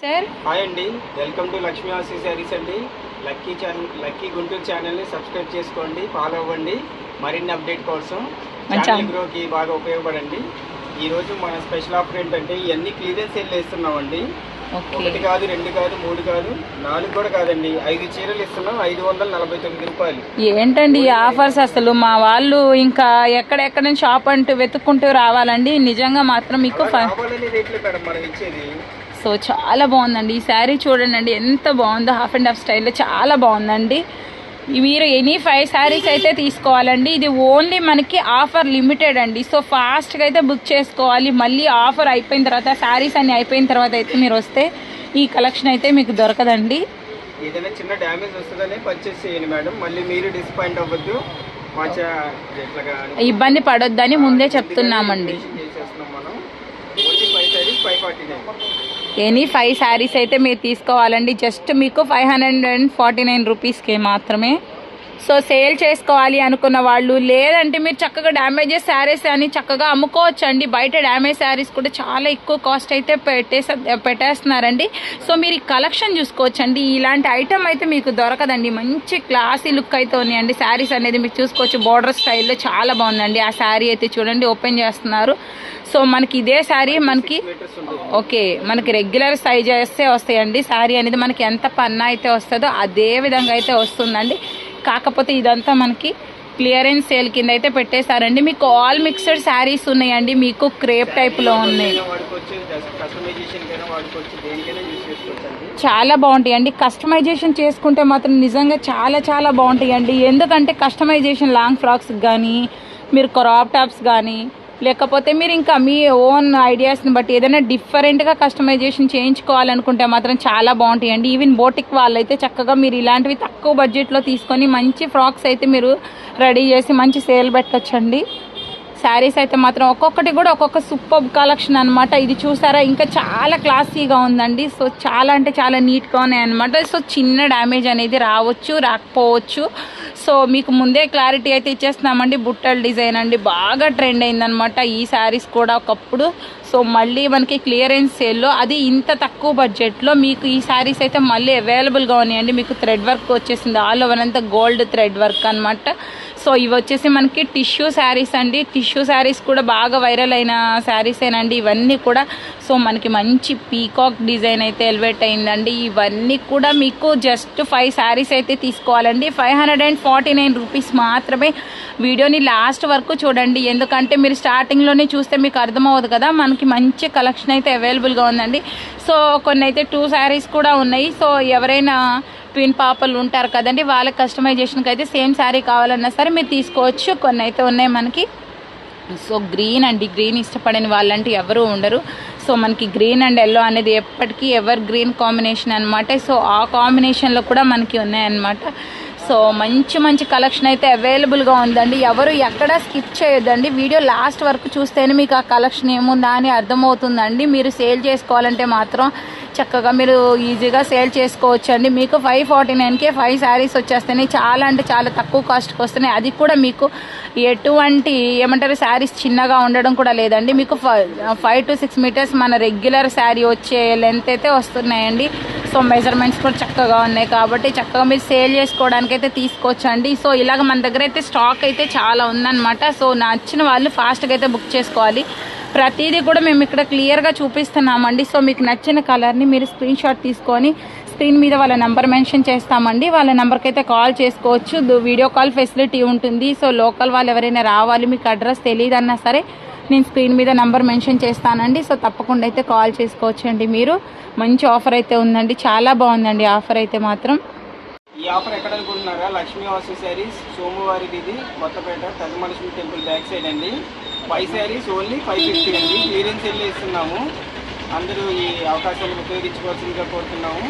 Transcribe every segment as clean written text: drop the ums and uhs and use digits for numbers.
Sir hi అండి, welcome to Lakshmi వాసి శారీస్ అండి. లక్కీ గుంటూరు ఛానల్ని సబ్స్క్రైబ్ చేసుకోండి, ఫాలో అవ్వండి. మరిన్ని అప్డేట్ కోసం ఛానల్ గ్రోకి బాగా ఉపయోగపడండి. ఈరోజు మన స్పెషల్ ఆఫర్ ఏంటంటే ఇవన్నీ క్లియరెన్స్ సేల్ వేస్తున్నామండి. 1 కాదు, 2 కాదు, 3 కాదు, 4 కూడా కాదండి, 5 చీరలు ఇస్తున్నాం. 549 రూపాయలు. ఏంటండి ఈ ఆఫర్స్? అసలు మా వాళ్ళు ఇంకా ఎక్కడెక్కడ నుంచి షాప్ అంటూ వెతుక్కుంటూ రావాలండి. నిజంగా మాత్రం మీకు రేట్లు మేడం మనం ఇచ్చేది. సో చాలా బాగుందండి ఈ శారీ, చూడండి ఎంత బాగుందో. హాఫ్ అండ్ హాఫ్ స్టైల్లో చాలా బాగుందండి. మీరు ఎనీ 5 శారీస్ అయితే తీసుకోవాలండి. ఇది ఓన్లీ మనకి ఆఫర్ లిమిటెడ్ అండి. సో ఫాస్ట్గా అయితే బుక్ చేసుకోవాలి. మళ్ళీ ఆఫర్ అయిపోయిన తర్వాత, శారీస్ అన్ని అయిపోయిన తర్వాత అయితే మీరు వస్తే ఈ కలెక్షన్ అయితే మీకు దొరకదండి. ఏదైనా చిన్న డ్యామేజ్ వస్తుందని పర్చేస్ చేయండి మేడం. మళ్ళీ మీరు డిసప్పాయింట్ అవ్వద్దు, ఇబ్బంది పడొద్దని ముందే చెప్తున్నామండి. ఎనీ 5 శారీస్ అయితే మీరు తీసుకోవాలండి. జస్ట్ మీకు 549 రూపీస్కి మాత్రమే. సో సేల్ చేసుకోవాలి అనుకున్న వాళ్ళు, లేదంటే మీరు చక్కగా డ్యామేజెస్ శారీస్ అని చక్కగా అమ్ముకోవచ్చండి. బయట డ్యామేజ్ శారీస్ కూడా చాలా ఎక్కువ కాస్ట్ అయితే పెట్టేస్తున్నారండి. సో మీరు ఈ కలెక్షన్ చూసుకోవచ్చండి. ఇలాంటి ఐటమ్ అయితే మీకు దొరకదండి. మంచి క్లాసీ లుక్ అయితే ఉన్నాయండి. శారీస్ అనేది మీరు చూసుకోవచ్చు. బోర్డర్ స్టైల్లో చాలా బాగుందండి. ఆ శారీ అయితే చూడండి, ఓపెన్ చేస్తున్నారు. సో మనకి ఇదే శారీ మనకి మనకి రెగ్యులర్ సైజ్ వేస్తే వస్తాయండి. శారీ అనేది మనకి ఎంత పన్నా అయితే వస్తుందో అదే విధంగా అయితే వస్తుందండి. కాకపోతే ఇదంతా మనకి క్లియరెన్స్ సేల్ కింద అయితే పెట్టేశారండి. మీకు ఆల్ మిక్స్డ్ శారీస్ ఉన్నాయండి. మీకు క్రేప్ టైప్లో ఉన్నాయి, చాలా బాగుంటాయండి. కస్టమైజేషన్ చేసుకుంటే మాత్రం నిజంగా చాలా చాలా బాగుంటాయండి. ఎందుకంటే కస్టమైజేషన్ లాంగ్ ఫ్రాక్స్ కానీ, మీరు క్రాప్ టాప్స్ కానీ, లేకపోతే మీరు ఇంకా మీ ఓన్ ఐడియాస్ని బట్టి ఏదైనా డిఫరెంట్గా కస్టమైజేషన్ చేయించుకోవాలనుకుంటే మాత్రం చాలా బాగుంటాయండి. ఈవెన్ బోటిక్ వాళ్ళు అయితే చక్కగా మీరు ఇలాంటివి తక్కువ బడ్జెట్లో తీసుకొని మంచి ఫ్రాక్స్ అయితే మీరు రెడీ చేసి మంచి సేల్ పెట్టచ్చండి. శారీస్ అయితే మాత్రం ఒక్కొక్కటి కూడా ఒక్కొక్క సూపర్ కలెక్షన్ అనమాట. ఇది చూసారా, ఇంకా చాలా క్లాసీగా ఉందండి. సో చాలా అంటే చాలా నీట్గా ఉన్నాయి అనమాట. సో చిన్న డ్యామేజ్ అనేది రావచ్చు, రాకపోవచ్చు. సో మీకు ముందే క్లారిటీ అయితే ఇచ్చేస్తున్నామండి. బుట్టల డిజైన్ అండి, బాగా ట్రెండ్ అయిందనమాట ఈ శారీస్ కూడా ఒకప్పుడు. సో మళ్ళీ మనకి క్లియరెన్స్ సేల్లో అది ఇంత తక్కువ బడ్జెట్లో మీకు ఈ శారీస్ అయితే మళ్ళీ అవైలబుల్గా ఉన్నాయండి. మీకు థ్రెడ్ వర్క్ వచ్చేసింది, ఆల్ ఓవర్ అంతా గోల్డ్ థ్రెడ్ వర్క్ అనమాట. సో ఇవి వచ్చేసి మనకి టిష్యూ శారీస్ అండి. టిష్యూ శారీస్ కూడా బాగా వైరల్ అయిన శారీసేనండి ఇవన్నీ కూడా. సో మనకి మంచి పీకాక్ డిజైన్ అయితే ఎలివేట్ అయిందండి. ఇవన్నీ కూడా మీకు జస్ట్ 5 శారీస్ అయితే తీసుకోవాలండి. 549 రూపీస్ మాత్రమే. వీడియోని లాస్ట్ వరకు చూడండి, ఎందుకంటే మీరు స్టార్టింగ్లోనే చూస్తే మీకు అర్థమవుతుంది కదా. మనకి మంచి కలెక్షన్ అయితే అవైలబుల్గా ఉందండి. సో కొన్ని అయితే 2 శారీస్ కూడా ఉన్నాయి. సో ఎవరైనా ట్విన్ పాపలు ఉంటారు కదండి, వాళ్ళ కస్టమైజేషన్కి అయితే సేమ్ శారీ కావాలన్నా సరే మీరు తీసుకోవచ్చు. కొన్ని అయితే ఉన్నాయి మనకి. సో గ్రీన్ అండి, గ్రీన్ ఇష్టపడని వాళ్ళంటే ఎవరు ఉండరు. సో మనకి గ్రీన్ అండ్ ఎల్లో అనేది ఎప్పటికీ ఎవర్ గ్రీన్ కాంబినేషన్ అనమాట. సో ఆ కాంబినేషన్లో కూడా మనకి ఉన్నాయన్నమాట. సో మంచి మంచి కలెక్షన్ అయితే అవైలబుల్గా ఉందండి. ఎవరు ఎక్కడ స్కిప్ చేయొద్దండి. వీడియో లాస్ట్ వరకు చూస్తేనే మీకు ఆ కలెక్షన్ ఏముందా అని అర్థమవుతుందండి. మీరు సేల్ చేసుకోవాలంటే మాత్రం చక్కగా మీరు ఈజీగా సేల్ చేసుకోవచ్చు అండి. మీకు 549కే 5 శారీస్ వచ్చేస్తున్నాయి. చాలా అంటే చాలా తక్కువ కాస్ట్కి వస్తున్నాయి. అది కూడా మీకు ఎటువంటి శారీస్ చిన్నగా ఉండడం కూడా లేదండి. మీకు 5 to 6 మీటర్స్ మన రెగ్యులర్ శారీ వచ్చే లెంత్ అయితే వస్తున్నాయండి. సో మెజర్మెంట్స్ కూడా చక్కగా ఉన్నాయి కాబట్టి చక్కగా మీరు సేల్ చేసుకోవడానికి అయితే తీసుకోవచ్చండి. సో ఇలాగ మన దగ్గర అయితే స్టాక్ అయితే చాలా ఉందన్నమాట. సో నచ్చిన వాళ్ళు ఫాస్ట్గా అయితే బుక్ చేసుకోవాలి. ప్రతిదీ కూడా మేము ఇక్కడ క్లియర్గా చూపిస్తున్నామండి. సో మీకు నచ్చిన కలర్ని మీరు స్క్రీన్ షాట్ తీసుకొని స్క్రీన్ మీద వాళ్ళ నెంబర్ మెన్షన్ చేస్తామండి. వాళ్ళ నెంబర్కి అయితే కాల్ చేసుకోవచ్చు. వీడియో కాల్ ఫెసిలిటీ ఉంటుంది. సో లోకల్ వాళ్ళు ఎవరైనా రావాలి, మీకు అడ్రస్ తెలియదన్నా సరే నేను స్క్రీన్ మీద నెంబర్ మెన్షన్ చేస్తానండి. సో తప్పకుండా అయితే కాల్ చేసుకోవచ్చండి. మీరు మంచి ఆఫర్ అయితే ఉందండి, చాలా బాగుందండి ఆఫర్ అయితే మాత్రం. ఈ ఆఫర్ ఎక్కడ అనుకుంటున్నారా? లక్ష్మీ వాసి శారీస్, సోమవారిది, ఇది కొత్తపేట పెద్దమలక్ష్మి టెంపుల్ బ్యాక్ సైడ్ అండి. 5 శారీస్ ఓన్లీ 550 అండి. క్లియరెన్స్ సేల్ ఇస్తున్నాము. అందరూ ఈ అవకాశాన్ని ఉపయోగించుకోవాల్సిందిగా కోరుతున్నాము.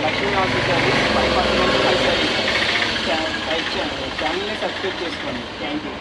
లక్ష్మీ వాసి శారీస్ 5% 5 శారీస్. ఛానల్ని సబ్స్క్రైబ్ చేసుకోండి. Thank you.